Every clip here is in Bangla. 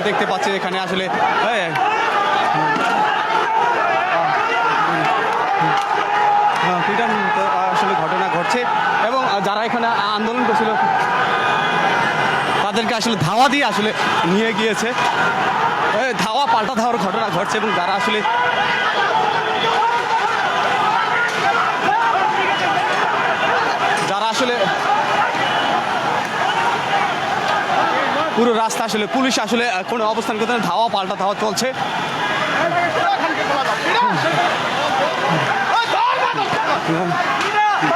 দেখতে পাচ্ছি এখানে আসলে আসলে ঘটনা ঘটছে এবং যারা এখানে আন্দোলন করছিল তাদেরকে আসলে ধাওয়া দিয়ে আসলে নিয়ে গিয়েছে, ধাওয়া পাল্টা ধাওয়ার ঘটনা ঘটছে এবং যারা আসলে পুরো রাস্তা আসলে পুলিশ আসলে কোনো অবস্থান করতে ধাওয়া পাল্টা ধাওয়া চলছে।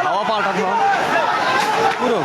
ধাওয়া পাল্টা ধাওয়া পুরো